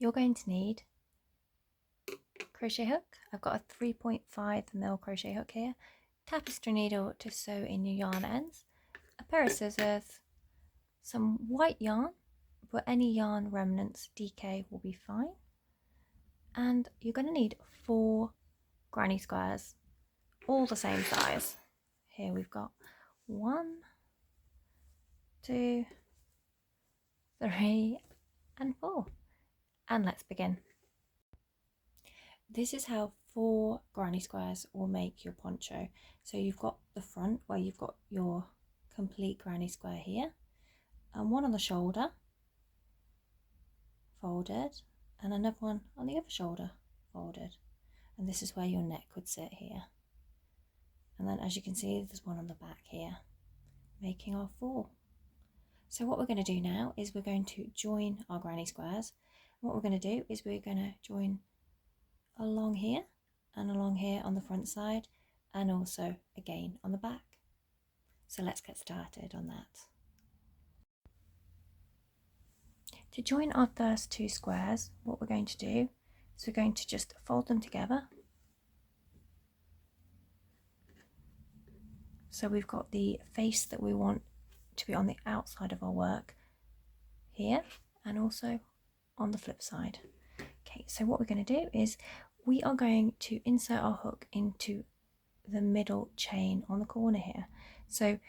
You're going to need crochet hook. I've got a 3.5mm crochet hook here, tapestry needle to sew in your yarn ends, a pair of scissors, some white yarn, but any yarn remnants DK will be fine, and you're going to need 4 granny squares, all the same size. Here we've got 1, 2, 3 and 4, and let's begin. This is how 4 granny squares will make your poncho. So you've got the front where you've got your complete granny square here, and one on the shoulder folded, and another one on the other shoulder folded, and this is where your neck would sit here. And then as you can see, there's one on the back here, making our 4. So what we're going to do now is we're going to join our granny squares. What we're going to do is we're going to join along here and along here on the front side, and also again on the back. So let's get started on that. To join our first 2 squares, what we're going to do is we're going to just fold them together. So we've got the face that we want to be on the outside of our work here, and also on the flip side. Okay, so what we're going to do is we are going to insert our hook into the middle chain on the corner here. So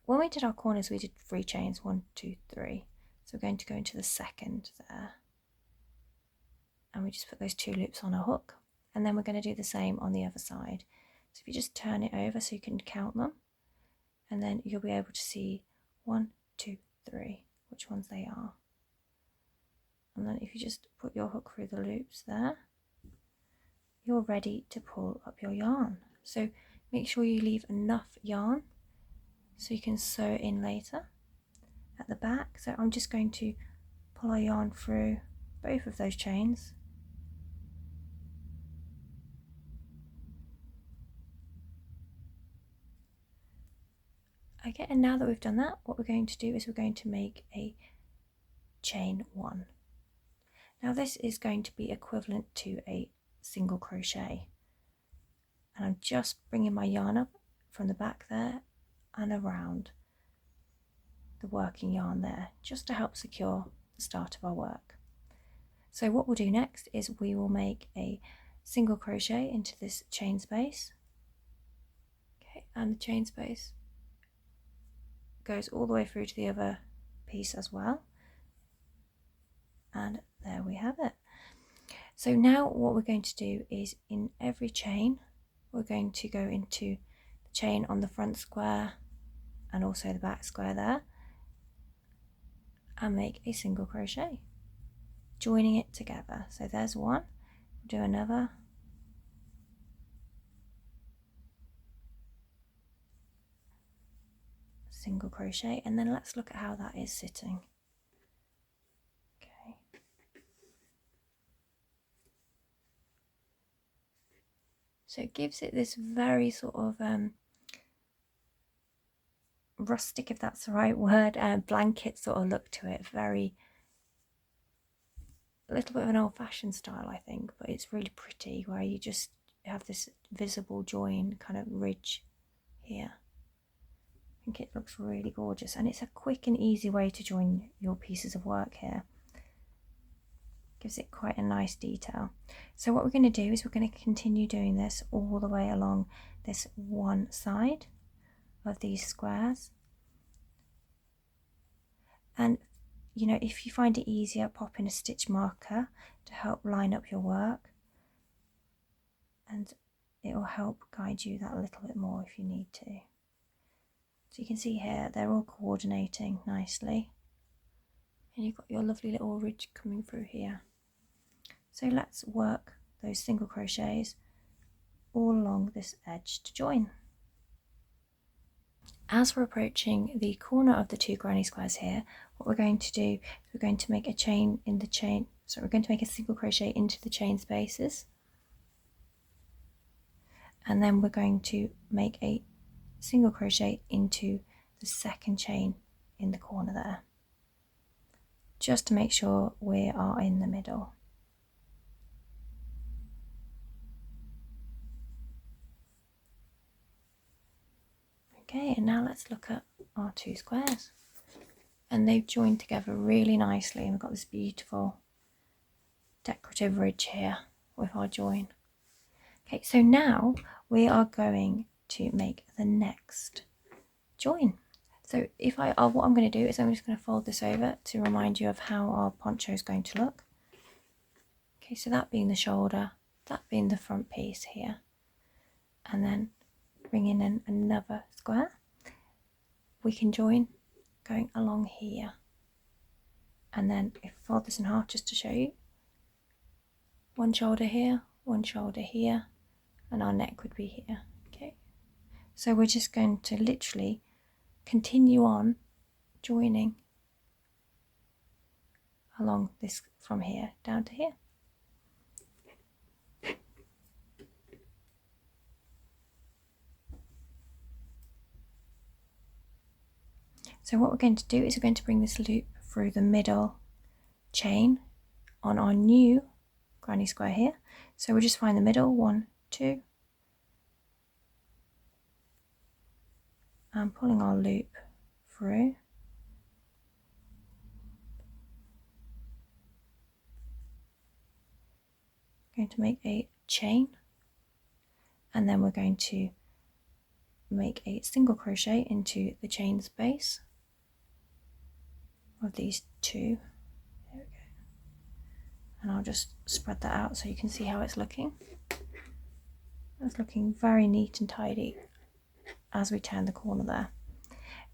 when we did our corners, we did 3 chains, 1, 2, 3. So we're going to go into the second there, and we just put those 2 loops on our hook, and then we're going to do the same on the other side. So if you just turn it over so you can count them, and then you'll be able to see 1, 2, 3, which ones they are. And then if you just put your hook through the loops there, you're ready to pull up your yarn. So make sure you leave enough yarn so you can sew in later at the back. So I'm just going to pull our yarn through both of those chains. Okay, and now that we've done that, what we're going to do is we're going to make a chain 1. Now this is going to be equivalent to a single crochet, and I'm just bringing my yarn up from the back there and around the working yarn there, just to help secure the start of our work. So what we'll do next is we will make a single crochet into this chain space. Okay, and the chain space goes all the way through to the other piece as well, and there we have it. So now what we're going to do is in every chain we're going to go into the chain on the front square and also the back square there, and make a single crochet, joining it together. So there's one, we'll do another, single crochet, and then let's look at how that is sitting. Okay, so it gives it this very sort of rustic, if that's the right word, blanket sort of look to it. Very, a little bit of an old-fashioned style, I think, but it's really pretty, where you just have this visible join kind of ridge here. I think it looks really gorgeous, and it's a quick and easy way to join your pieces of work here. Gives it quite a nice detail. So what we're going to do is we're going to continue doing this all the way along this one side of these squares. And you know, if you find it easier, pop in a stitch marker to help line up your work, and it will help guide you that a little bit more if you need to. So you can see here they're all coordinating nicely, and you've got your lovely little ridge coming through here. So let's work those single crochets all along this edge to join. As we're approaching the corner of the 2 granny squares here, what we're going to do is we're going to make a chain in the chain, so we're going to make a single crochet into the chain spaces, and then we're going to make a single crochet into the second chain in the corner there, just to make sure we are in the middle. Okay, and now let's look at our 2 squares, and they've joined together really nicely, and we've got this beautiful decorative ridge here with our join. Okay, so now we are going to make the next join. So what I'm going to do is I'm just going to fold this over to remind you of how our poncho is going to look. Okay, so that being the shoulder, that being the front piece here, and then bringing in another square, we can join going along here, and then if I fold this in half just to show you, one shoulder here, one shoulder here, and our neck would be here. Okay, so we're just going to literally continue on joining along this from here down to here. So what we're going to do is we're going to bring this loop through the middle chain on our new granny square here. So we'll just find the middle, 1, 2, and pulling our loop through. Going to make a chain, and then we're going to make a single crochet into the chain's base of these 2. There we go. And I'll just spread that out so you can see how it's looking. It's looking very neat and tidy as we turn the corner there.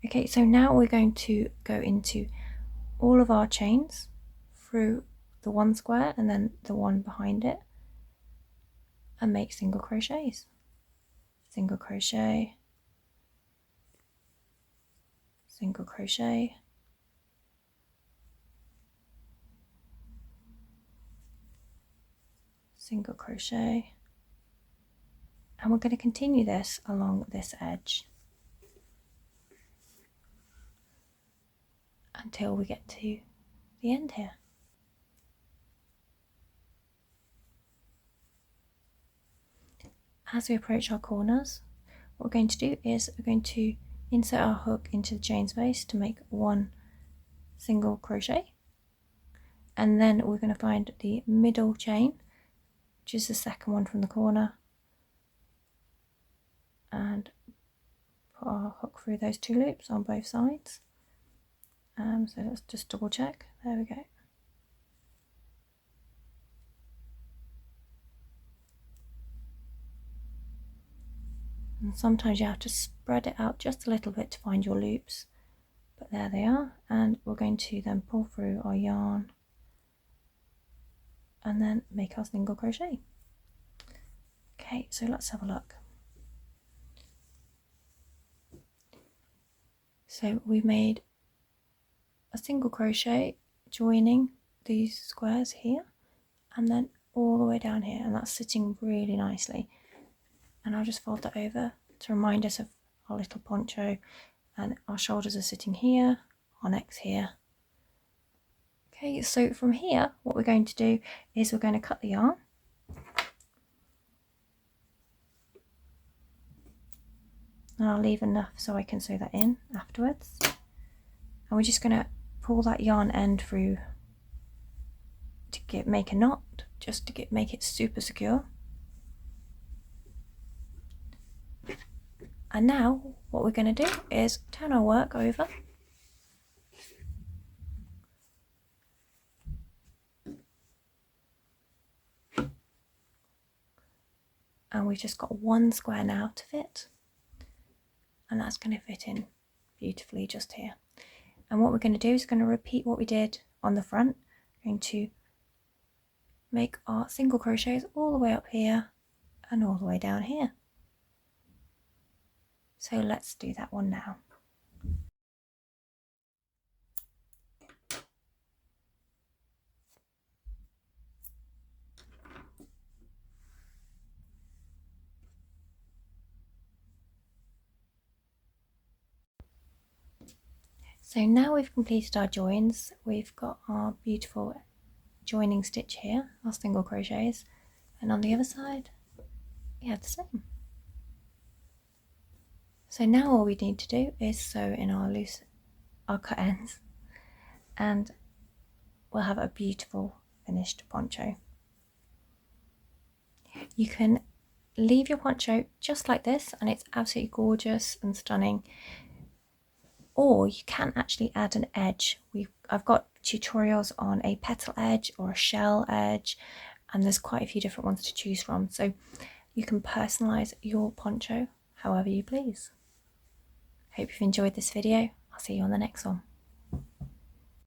Okay, so now we're going to go into all of our chains through the one square and then the one behind it, and make single crochets. Single crochet, single crochet, single crochet, and we're going to continue this along this edge until we get to the end here. As we approach our corners, what we're going to do is we're going to insert our hook into the chain space to make one single crochet, and then we're going to find the middle chain, which is the second one from the corner, and put our hook through those 2 loops on both sides. So let's just double check. There we go. And sometimes you have to spread it out just a little bit to find your loops, but there they are. And we're going to then pull through our yarn and then make our single crochet. Okay, so let's have a look. So we've made a single crochet joining these squares here, and then all the way down here, and that's sitting really nicely. And I'll just fold that over to remind us of our little poncho, and our shoulders are sitting here, our neck's here. Okay, so from here what we're going to do is we're going to cut the yarn, and I'll leave enough so I can sew that in afterwards, and we're just going to pull that yarn end through to make a knot, just to make it super secure. And now what we're going to do is turn our work over, and we've just got one square now to fit, and that's going to fit in beautifully just here. And what we're going to do is going to repeat what we did on the front. We're going to make our single crochets all the way up here and all the way down here. So let's do that one now. So now we've completed our joins, we've got our beautiful joining stitch here, our single crochets, and on the other side we have the same. So now all we need to do is sew in our cut ends, and we'll have a beautiful finished poncho. You can leave your poncho just like this and it's absolutely gorgeous and stunning, or you can actually add an edge. I've got tutorials on a petal edge or a shell edge, and there's quite a few different ones to choose from, so you can personalize your poncho however you please. Hope you've enjoyed this video. I'll see you on the next one.